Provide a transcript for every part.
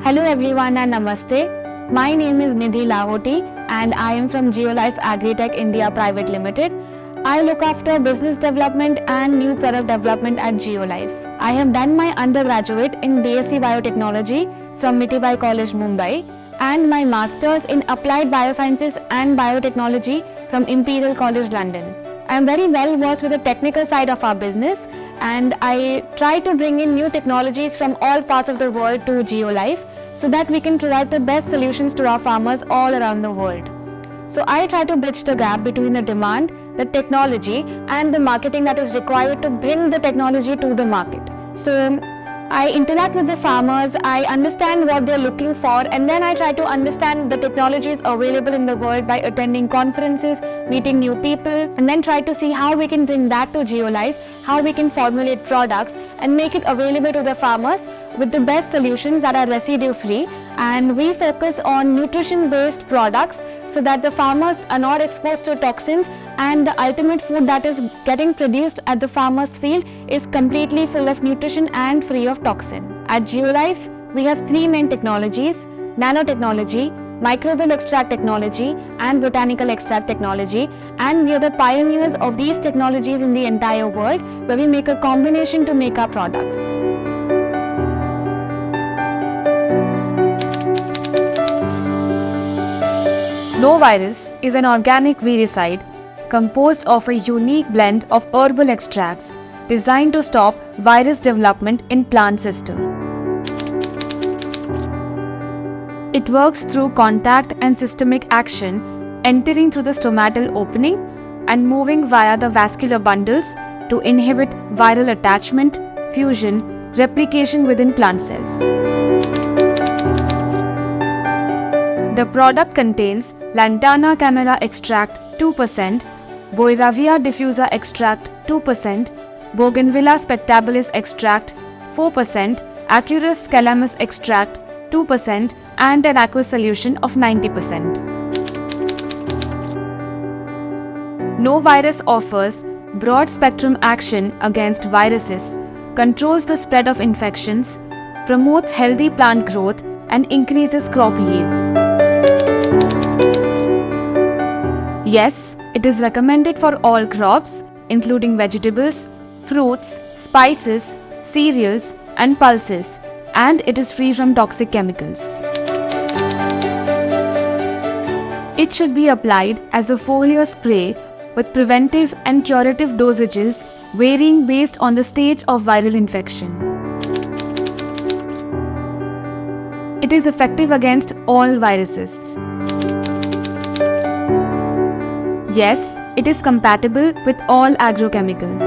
Hello everyone and Namaste. My name is Nidhi Lahoti and I am from Geolife Agritech India Private Limited. I look after business development and new product development at Geolife. I have done my undergraduate in BSc Biotechnology from Mitibai College, Mumbai, and my masters in Applied Biosciences and Biotechnology from Imperial College, London. I am very well versed with the technical side of our business, and I try to bring in new technologies from all parts of the world to Geolife so that we can provide the best solutions to our farmers all around the world. So I try to bridge the gap between the demand, the technology and the marketing that is required to bring the technology to the market. So I interact with the farmers, I understand what they're looking for, and then I try to understand the technologies available in the world by attending conferences, meeting new people, and then try to see how we can bring that to Geolife, how we can formulate products and make it available to the farmers with the best solutions that are residue free. And we focus on nutrition based products so that the farmers are not exposed to toxins and the ultimate food that is getting produced at the farmer's field is completely full of nutrition and free of toxin. At Geolife, we have three main technologies: nanotechnology, microbial extract technology and botanical extract technology, and we are the pioneers of these technologies in the entire world, where we make a combination to make our products. NoVirus is an organic viricide composed of a unique blend of herbal extracts designed to stop virus development in plant system. It works through contact and systemic action, entering through the stomatal opening and moving via the vascular bundles to inhibit viral attachment, fusion, replication within plant cells. The product contains Lantana camera extract 2%, Boiravia diffusa extract 2%, Bougainvillea spectabilis extract 4%, Acurus calamus extract 2%, and an aqueous solution of 90%. NoVirus offers broad spectrum action against viruses, controls the spread of infections, promotes healthy plant growth, and increases crop yield. Yes, it is recommended for all crops, including vegetables, fruits, spices, cereals, and pulses, and it is free from toxic chemicals. It should be applied as a foliar spray with preventive and curative dosages varying based on the stage of viral infection. It is effective against all viruses. Yes, it is compatible with all agrochemicals.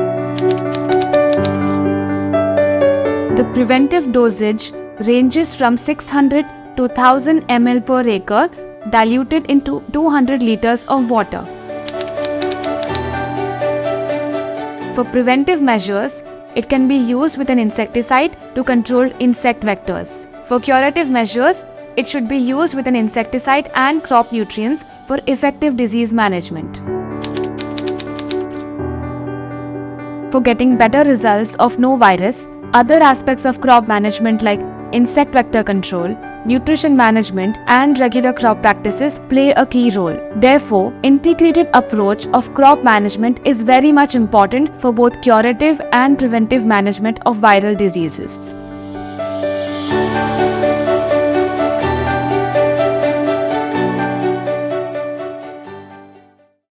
The preventive dosage ranges from 600 to 1000 ml per acre, diluted into 200 liters of water. For preventive measures, it can be used with an insecticide to control insect vectors. For curative measures, it should be used with an insecticide and crop nutrients for effective disease management. For getting better results of NoVirus, other aspects of crop management like insect vector control, nutrition management, and regular crop practices play a key role. Therefore, integrated approach of crop management is very much important for both curative and preventive management of viral diseases.